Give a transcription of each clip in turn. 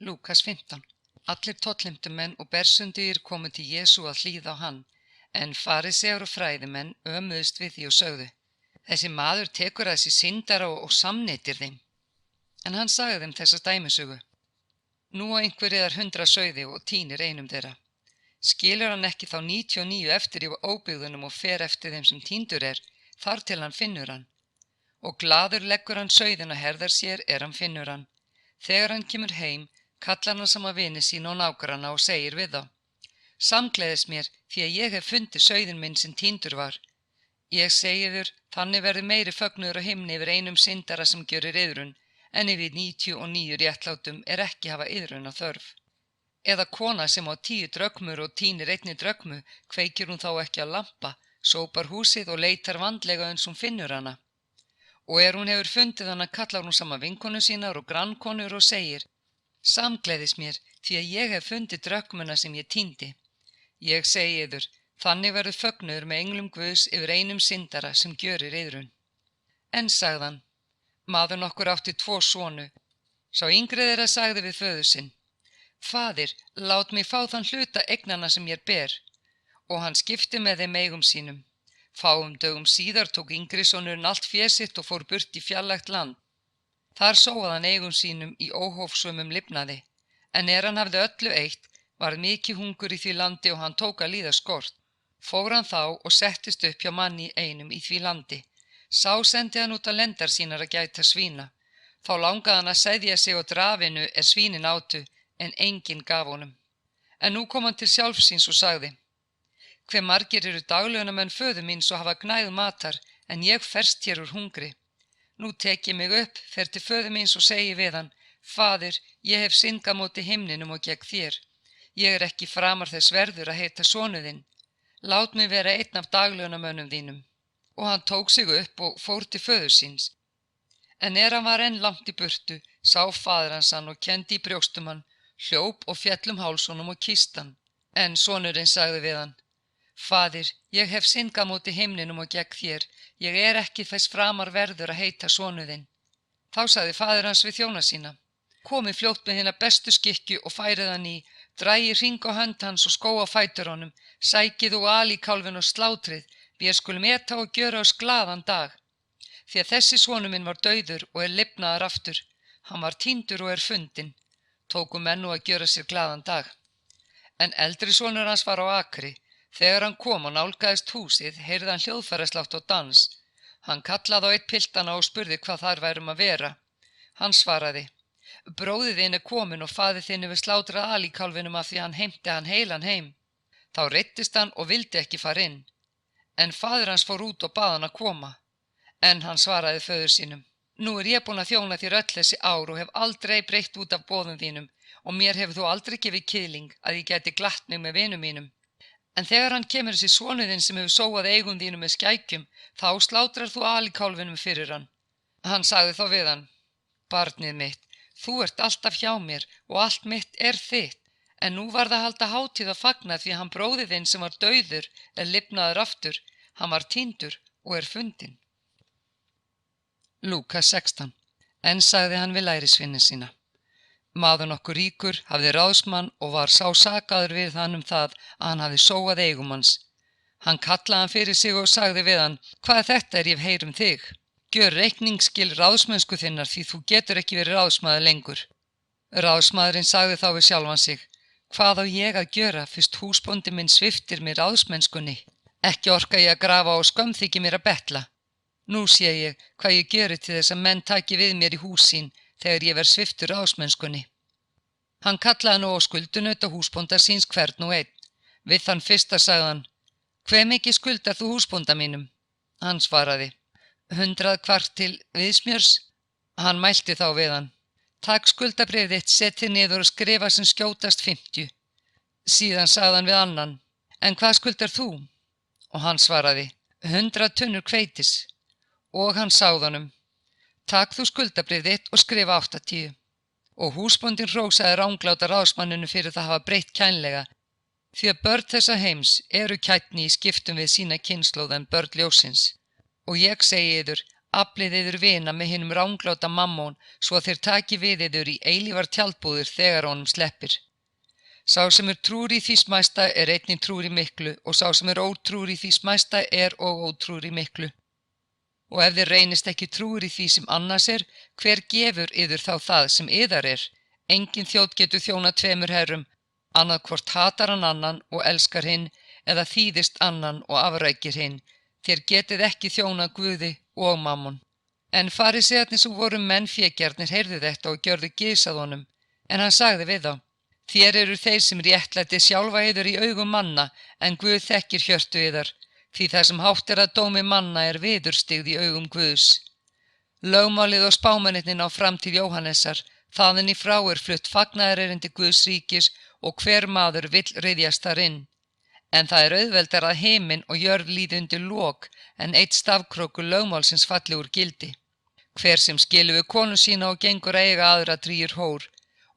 Lúkas 15. Allir tollheimtumenn og bersundugir komu til Jesú að hlýða á hann, en farisegar og fræðimenn ömuðust við því og sögðu: Þessi maður tekur að sér syndara og samneytir þeim. En hann sagði þeim þessa dæmisögu: Nú á einhver yðar 100 sauði og tínir einum þeirra. Skilur hann ekki þá 99 eftir í óbyggðunum og fer eftir þeim sem tíndur þar til hann finnur hann. Og glaður leggur hann sauðin á herðar sér hann finnur hann. Þegar hann kemur heim, kallar hann saman vini sína og nágranna og segir við þá: Samgleðist mér, því að ég hef fundið sauðin minn sem tíndur var. Ég segi þér, þannig verður meiri fögnuður á himni yfir einum syndara sem gjörir iðrun, en yfir 99 réttlátum ekki hafa iðrun á þörf. Eða kona sem á 10 drögmur og tínir einni drögmu, kveikir hún þá ekki á lampa, sópar húsið og leitar vandlega uns hún finnur hana. Og hún hefur fundið hana, kallar hún saman vinkonu sínar og grannkonur og segir: Samgleðist mér, því að ég hef fundið drögmuna sem ég tíndi. Ég segi yður, þannig verður fögnuður með englum Guðs yfir einum syndara sem gjörir iðrun. En sagðan: Maður nokkur átti 2 sonu. Sá yngri þeirra sagði við föður sinn: Faðir, lát mig fá þann hluta eignanna sem ég ber. Og hann skipti með þeim eigum sínum. Fáum dögum síðar tók yngri sonurinn allt fé sitt og fór burt í fjarlægt land. Þar sóaði hann eigum sínum í óhófsömum lifnaði, en hann hafði öllu eitt, varð mikið hungur í því landi og hann tók að líða skort. Fór hann þá og settist upp hjá manni einum í því landi. Sá sendi hann út að lendar sínar að gæta svína. Þá langaði hann að seðja sig á drafinu svínin átu, en enginn gaf honum. En nú kom hann til sjálfs síns og sagði: Hve margir eru daglaunamenn föður míns og hafa gnægð matar, en ég ferst hér úr hungri. Nú tek ég mig upp, fer til föður míns og segi við hann: Faðir, ég hef syndgað móti himninum og gegn þér. Ég ekki framar þess verður að heita sonu þinn. Lát mig vera einn af daglaunamönnum þínum. Og hann tók sig upp og fór til föður síns. En hann var enn langt í burtu, sá faðir hans hann og kenndi í brjóstum hann, hljóp og féll hálsonum og kyssti hann. En sonurinn sagði við hann: Faðir, ég hef syndgað móti himninum og gegn þér, ég ekki þess framar verður að heita sonu þinn. Þá sagði faðir hans við þjóna sína: Komið fljótt með hina bestu skikkju og færið hann í, dragið hring á hönd hans og skó á fætur honum, sækið og alíkálfinn og slátrið, við skulum eta og gjöra oss glaðan dag. Því að þessi sonur minn var dauður og lifnaður aftur, hann var tíndur og fundinn. Tóku menn nú að gjöra sér glaðan dag. En eldri sonur hans var á akri. Þegar hann kom og nálgaðist húsið, heyrði hann hljóðfæraslátt og dans. Hann kallaði á einn piltana og spurði hvað þar værum að vera. Hann svaraði: Bróðir þinn kominn og faðir þinn hefur slátrað alíkálfinum af því hann heimti hann heilan heim. Þá reiddist hann og vildi ekki fara inn. En faðir hans fór út og bað hann að koma. En hann svaraði föður sínum: Nú ég búin að þjóna þér öll þessi ár og hef aldrei breytt út af boðum þínum og mér hefur þú aldrei gefið kýðling að ég gæti glatt mig með vinum mínum. En þegar hann kemur þessi sonur þinn sem hefur sóað eigum þínum með skækjum, þá slátrar þú alíkálfinum fyrir hann. Hann sagði þá við hann: Barnið mitt, þú alltaf hjá mér og allt mitt þitt, en nú varð að halda hátíð að fagna því að hann bróðir þinn sem var dauður lifnaður aftur, hann var tíndur og fundinn. Lúkas 16. En sagði hann við lærisveina sína: Maður nokkur ríkur hafði ráðsmann og var sá sakaður við hann það að hann hafði sóað eigum hans. Hann kallaði hann fyrir sig og sagði við hann: Hvað þetta ég heyr þig? Gjör reikningsskil ráðsmennsku þinnar því þú getur ekki verið ráðsmaður lengur. Ráðsmaðurinn sagði þá við sjálfan sig: Hvað á ég að gjöra fyrst húsbóndi minn sviptir mér ráðsmennskunni? Ekki orka ég að grafa og skömm þykir mér að betla. Nú sé ég hvað ég gjöri til þess að menn taki við mér í hús sín þegar ég verð sviptur ráðsmennskunni. Hann kallaði nú á skuldunaut og húsbónda síns hvern og einn. Við þann fyrsta sagði hann: Hve mikið skuldar þú húsbónda mínum? Hann svaraði: 100 kvartil viðsmjörs. Hann mælti þá við hann: Takk skuldabréf þitt, setið niður og skrifa sem skjótast 50. Síðan sagði hann við annan: En hvað skuldar þú? Og hann svaraði: 100 tunnur hveitis. Og hann sagði honum: Takk þú skuldabréf þitt og skrifa 80. Og húsbóndinn hrósaði rangláta ráðsmanninu fyrir það hafa breytt kænlega, því að börn þessa heims eru kætni í skiptum við sína kynslóð en börn ljóssins. Og ég segi yður aflið yður vina með hinum rangláta mammón, svo að þeir taki við yður í eilífar tjaldbúðir þegar honum sleppir. Sá sem trúr í því smæsta einnig trúr í miklu, og sá sem ótrúr í því smæsta og ótrúr í miklu. Og ef þið reynist ekki trúir í því sem annars hver gefur yður þá það sem yðar Engin þjóð getur þjónað tveimur herrum, annað hvort hatar hann annan og elskar hinn, eða þýðist annan og afrækir hinn. Þér getið ekki þjónað Guði og mammon. En farisearnir sem voru menn fégjarnir heyrðu þetta og gjörðu gys að honum. En hann sagði við þá: Þér eru þeir sem réttlæti sjálfa yður í augum manna, en Guð þekkir hjörtu yðar, því það sem hátt að dómi manna viðurstigð í augum Guðs. Lögmálið og spámennirnir ná fram til Jóhannesar, þaðan í frá flutt fagnaðarerindi Guðs ríkis og hver maður vill ryðjast þar inn. En það auðveldar að himinn og jörð líði undir lok, en eitt stafkrókur lögmálsins falli úr gildi. Hver sem skilur við konu sína og gengur að eiga aðra drýgir hór,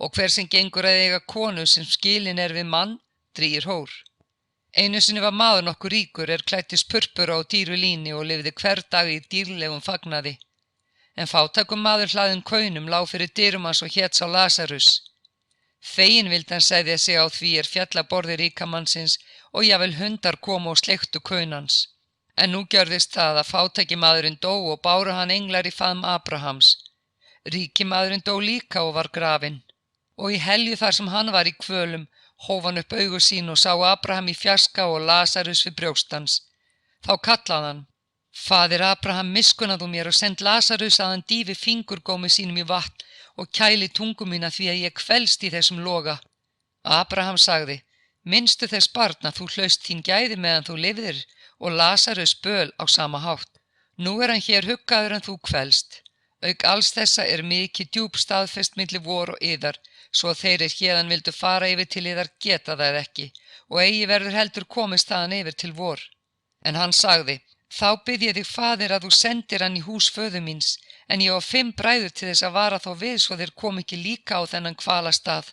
og hver sem gengur að eiga konu sem skilin við mann, drýgir hór. Einu sinni var maður nokkur ríkur klæddist purpura og dýru líni og lifði hver dag í dýrlegum fagnaði. En fátækur maður hlaðinn kaunum lá fyrir dyrum hans og hét sá Lasarus. Feginn vildi hann seðja sig á því féll að borði ríkamannsins og jafnvel hundar komu og sleiktu kaun hans. En nú gjörðist það að fátæki maðurinn dó og báru hann englar í faðm Abrahams. Ríki maðurinn dó líka og var grafinn. Og í helju þar sem hann var í kvölum, hóf hann upp augu sín og sá Abraham í fjarska og Lasarus við brjóst hans. Þá kallaði hann: Faðir Abraham, miskunnaðu mér og send Lasarus að hann dýfi fingurgómi sínum í vatn og kæli tungu mína því að ég kvelst í þessum loga. Abraham sagði: Minnstu þess barn að þú hlaust þín gæði meðan þú lifðir og Lasarus böl á sama hátt. Nú hann hér huggaður en þú kvelst. Auk alls þessa mikið djúp staðfest milli vor og yðar, svo þeir héðan vildu fara yfir til yðar geta það ekki, og eigi verður heldur komist þaðan yfir til vor. En hann sagði: Þá bið ég þig, faðir, að þú sendir hann í hús föður míns, en ég á 5 bræður til þess að vara þá við svo þeir kom ekki líka á þennan kvalastað.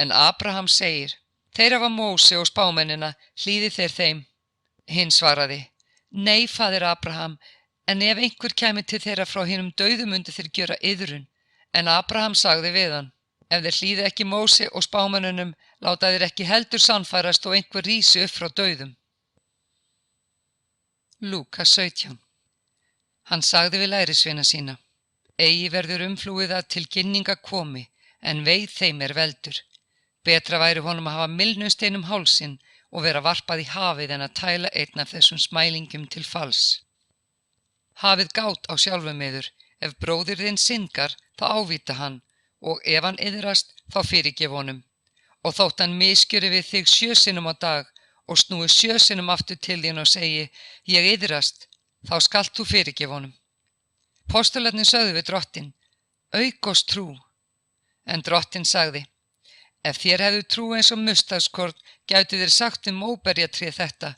En Abraham segir: Þeir hafa Móse og spámennina, hlýði þeir þeim? Hinn svaraði: Nei, faðir Abraham, en ef einhver kæmi til þeirra frá hinum dauðu mundu þeir gjöra iðrun. En Abraham sagði við hann: Ef þeir hlýði ekki Móse og spámennunum, láta þeir ekki heldur sannfærast og einhver rísi upp frá dauðum. Lúkas 17. Hann sagði við lærisveina sína: Eigi verður umflúið að til ginninga komi, en veið þeim veldur. Betra væri honum að hafa mylnustein hálsinn og vera varpað í hafið en að tæla einn af þessum smælingum til falls. Hafið gát á sjálfum yður, ef bróðir þinn syndgar, þá ávíta hann, og ef hann iðrast, þá fyrirgef honum. Og þótt hann misgjöri við þig 7 sinnum á dag, og snúi 7 sinnum aftur til þín og segi: Ég iðrast, þá skalt þú fyrirgef honum. Postularnir sögðu við drottinn: Aukos trú. En drottinn sagði: Ef þér hefðu trú eins og mustardkorn, gætu þér sagt móberjatréð þetta: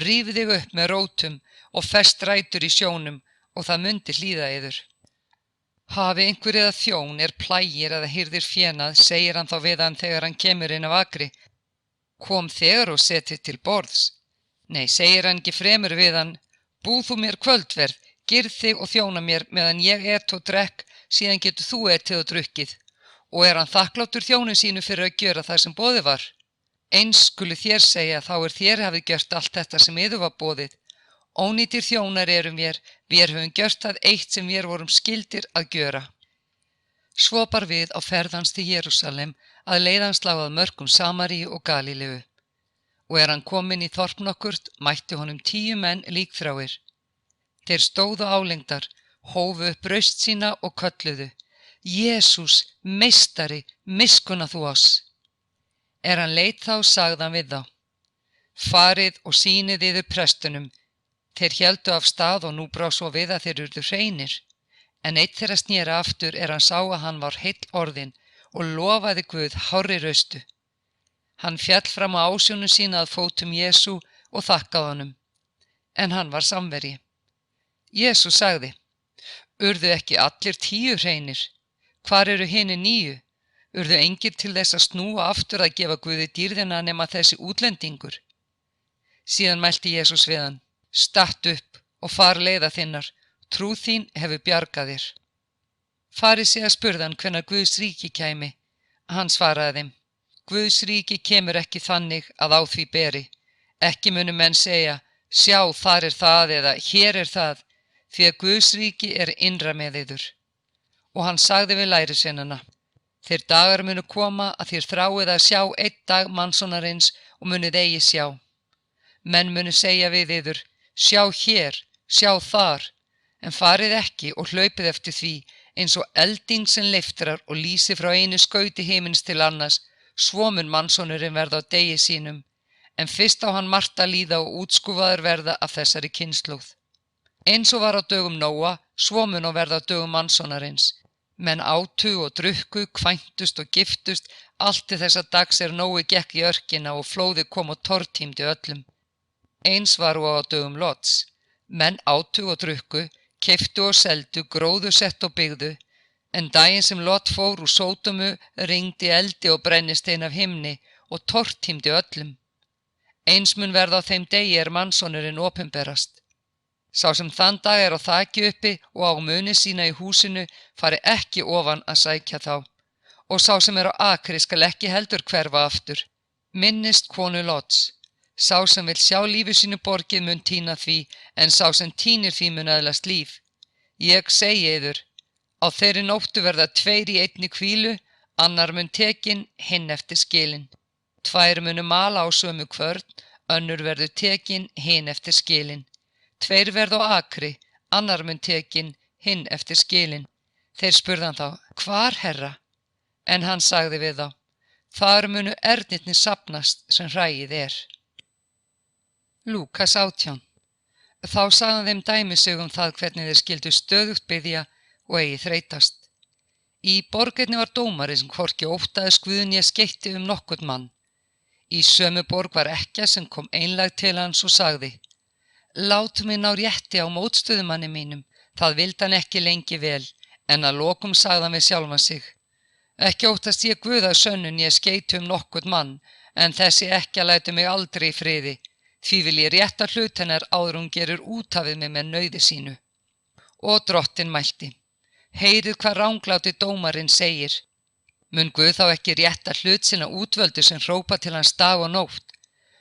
Ríf þig upp með rótum og fest rætur í sjónum, og það mundi hlýða yður. Hafi einhver eða þjón plægir eða hirðir fénað, segir hann þá við hann þegar hann kemur inn af akri: Kom þegar og setið til borðs. Nei, segir hann ekki fremur við hann: Búð þú mér kvöldverð, girð þig og þjóna mér meðan ég et og drekk, síðan getur þú etið og drukkið. Og hann þakkláttur þjónu sínu fyrir að gjöra það sem boðið var? Eins skulu þér segja, þá þér hafið gjört allt þetta sem yður var boðið. Ónýtir þjónar erum vér höfum gjört það eitt sem vér vorum skyldir að gjöra. Svo bar við á ferðans til Jerúsalem að leiðans lá að mörkum Samaríu og Galíleu. Og hann kominn í þorp nokkurt, mætti honum 10 menn líkþráir. Þeir stóðu álengdar, hófu upp raust sína og kölluðu: Jesús, meistari, miskunna þú oss. Hann leit þá, sagði hann við þá: Farið og sýnið yður prestunum. Þeir héldu af stað og nú brá svo við að þeir urðu hreinir. En einn þeirra snera aftur hann sá að hann var heill orðinn og lofaði Guð hárri raustu. Hann fjall fram á ásjónu sína að fótum Jesú og þakkaði honum. En hann var samverji. Jesú sagði: Urðu ekki allir 10 hreinir? Hvar eru hinir 9? Urðu engir til þess að snúa aftur að gefa Guði dýrðina nema þessi útlendingur? Síðan mælti Jesús við hann: Stattu upp og far leiða þinnar, Trú þín hefur bjargað þér. Farisea spurði hann hvenær Guðs ríki kæmi. Hann svaraði þeim: Guðs ríki kemur ekki þannig að á því beri. Ekki munu menn segja: sjá, þar er það, eða hér er það, því að Guðs ríki er innra með yður. Og hann sagði við lærisveinana: þeir dagar munu koma að þér þráið að sjá einn dag mannssonarins og munuð eigi sjá. Menn munu segja við yður: sjá hér, sjá þar, en farið ekki og hlaupið eftir því, eins og elding sem leiftrar og lýsi frá einu skauti himins til annars, svo mun mannssonurinn verða á degi sínum, en fyrst á hann margt að líða og útskúfaður verða af þessari kynslóð. Eins og var á dögum Nóa, svo mun á verða á dögum mannssonarins. Menn átu og drukku, kvæntust og giftust, allt til þessa dags Nói gekk í örkina og flóðið kom og tortímdi öllum. Eins var og á dögum Lots. Menn átu og drukku, keyptu og seldu, gróðu sett og byggðu, en daginn sem Lot fór úr Sódómu rigndi eldi og brennistein af himni og tortímdi öllum. Eins mun verða á þeim degi mannssonurinn opinberast. Sá sem þann dag á þaki uppi og á muni sína í húsinu fari ekki ofan að sækja þá, og sá sem á akri skal ekki heldur hverfa aftur. Minnist konu Lots. Sá sem vill sjá lífi sínu borgið mun týna því, en sá sem týnir því mun öðlast líf. Ég segi yður, á þeirri nóttu verða 2 í einni hvílu, annar mun tekinn, hinn eftir skilin. 2 munu mala á sömu kvörn, önnur verður tekinn, hinn eftir skilin. 2 verða á akri, annar mun tekinn, hinn eftir skilin. Þeir spurðu hann þá: hvar, herra? En hann sagði við þá: þar munu ernirnir safnast sem hræið er. Lúkas 18. Þá sagði hann þeim dæmisögum það hvernig þeir skyldu stöðugt biðja og eigi þreytast. Í borginni var dómari sem hvorki óttaðist Guð né skeytti nokkurn mann. Í sömu borg var ekkja sem kom einlæg til hans og sagði: látum mig ná rétti á mótstöðumanni mínum. Það vildi hann ekki lengi vel, en að lokum sagði hann við sjálfan sig: ekki óttast ég Guð að sönnun ég skeyti nokkurn mann, en þessi ekkja lætur mig aldrei í friði. Því vil ég rétta hlut hennar áður hún gerir út af mig með nauði sínu. Og drottinn mælti: heyrið hvað rangláti dómarinn segir. Mun Guð þá ekki rétta hlut sinna útvöldu sem hrópa til hans dag og nótt?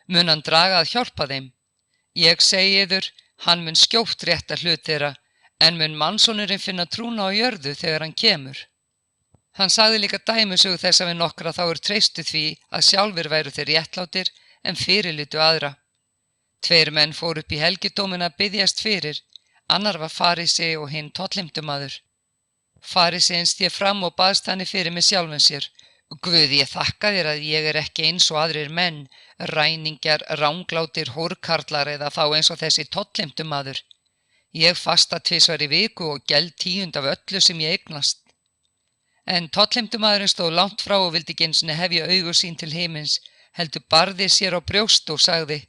Mun hann draga að hjálpa þeim? Ég segi yður, hann mun skjótt rétta hlut þeirra, en mun mannssonurinn finna trúna á jörðu þegar hann kemur. Hann sagði líka dæmisögu þess að við nokkra þá treystu því að sjálfir væru þeir réttlátir en fyrirlitu aðra. 2 menn fóru upp í helgidóminn að biðjast fyrir, annar var farisei og hinn tollheimtumaður. Fariseinn sté fram og baðst hann fyrir með sjálfum sér: Guð, ég þakka þér að ég er ekki eins og aðrir menn, ræningjar, ranglátir, hórkarlar eða þá eins og þessi tollheimtumaður. Ég fasta 2 í viku og geld 10 af öllu sem ég eignast. En tollheimtumaðurinn stóð langt frá og vildi ekki einu sinni hefja augu sín til himins, heldur barði sér á brjóst og sagði: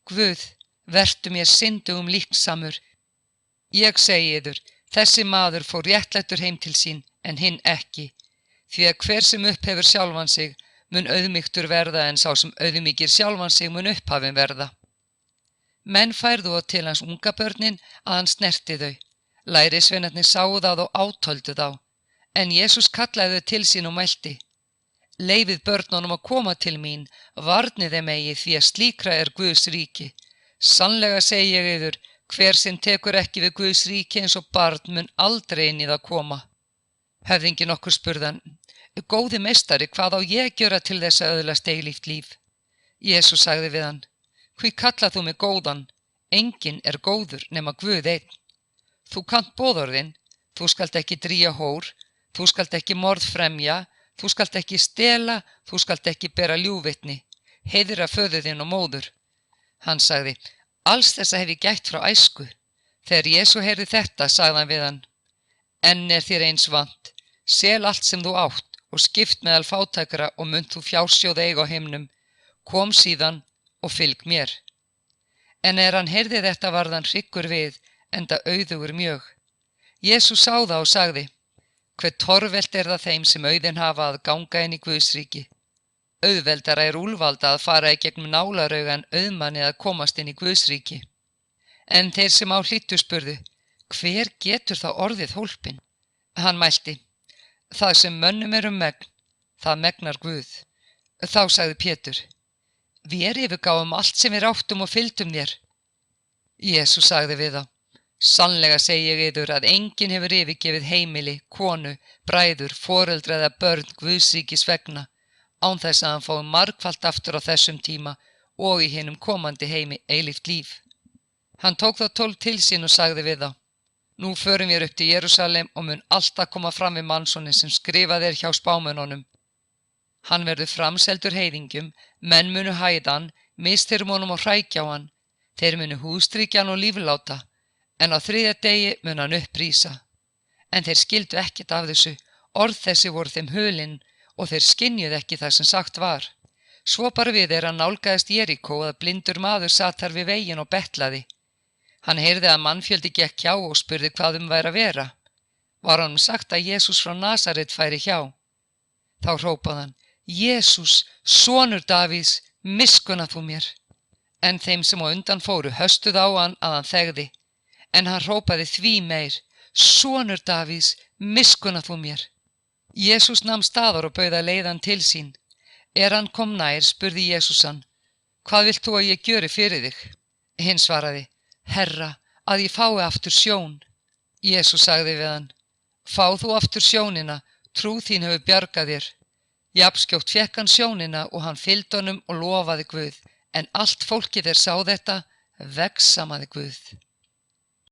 Guð, vertu mér syndugum líknsamur. Ég segi yður, þessi maður fór réttlættur heim til sín, en hinn ekki. Því að hver sem upphefur sjálfan sig mun auðmýktur verða, en sá sem auðmýkir sjálfan sig mun upphafinn verða. Menn færðu á til hans ungabörnin að hann snerti þau. Lærisveinarnir sáu það og átöldu þá. En Jesús kallaði þau til sín og mælti: Leyfið börnunum að koma til mín, varnið þeim eigi, því að slíkra er Guðs ríki. Sannlega segi ég yður, hver sem tekur ekki við Guðs ríki eins og barn mun aldrei inn í það koma. Höfðinginn okkur spurði hann: Góði meistari, hvað á ég að gera til þess að öðlast eilíft líf? Jesús sagði við hann: Hví kallað þú mig góðan? Enginn er góður nema Guð einn. Þú kannt boðorðin: þú skalt ekki drýja hór, þú skalt ekki morð fremja, þú skalt ekki stela, þú skalt ekki bera ljúgvitni, heiðra föður þinn og móður. Hann sagði: Alls þessa hef ég gætt frá æsku. Þegar Jesú heyrði þetta, sagði hann við hann: Enn er þér eins vant, sel allt sem þú átt og skipt meðal fátækra og munt þú fjársjóð eiga á himnum. Kom síðan og fylg mér. En hann heyrði þetta varð hann hryggur við, enda auðugur mjög. Jesús sá það og sagði: Hve torvelt er það þeim sem auðinn hafa að ganga inn í Guðsríki. Auðveldara er úlvalda að fara í gegnum nálarauga en auðmanni að komast inn í Guðsríki. En þeir sem á hlýddu spurðu: Hver getur þá orðið hólpinn? Hann mælti, það sem mönnum megn, það megnar Guð. Þá sagði Pétur, vér yfirgáfum allt sem við áttum og fylgdum þér. Jesús sagði við þá, sannlega segi ég yður að enginn hefur yfirgefið heimili, konu, bræður, foreldra eða börn Guðsríkis vegna, án þess að hann fái margfalt aftur á þessum tíma og í hinum komandi heimi eilíft líf. Hann tók þá 12 til sín og sagði við þá, nú förum við upp til Jerúsalem og mun alltaf koma fram við mannssonin sem skrifað er hjá spámönnunum. Hann verður framseldur heiðingjum, menn munu hæða hann, misþyrma honum og hrækja á hann, þeir munu húðstrýkja hann og lífláta, en á 3. degi mun hann upprísa. En þeir skildu ekkert af þessu, orð þessi voru þeim hulin og þeir skynjuðu ekki það sem sagt var. Svo bara við hann nálgaðist Jeríkó að blindur maður sat þar við veginn og betlaði. Hann heyrði að mannfjöldi gekk hjá og spurði hvað væri að vera. Var honum sagt að Jesús frá Nasaret færi hjá. Þá hrópaði hann, Jesús, sonur Davíðs, miskunna þú mér. En þeim sem á undan fóru höstuð á hann að hann þegði. En hann hrópaði því meir, sonur Davíðs, miskunna þú mér. Jesús nam staðar og bauð að leiða hann til sín. Hann kom nær, spurði Jesús hann, hvað vilt þú að ég gjöri fyrir þig? Hinn svaraði, Herra, að ég fái aftur sjón. Jesús sagði við hann, fá þú aftur sjónina, trú þín hefur bjargað þér. Jafnskjótt fékk hann sjónina og hann fylgdi honum og lofaði Guð, en allt fólkið sá þetta, vegsamaði Guð.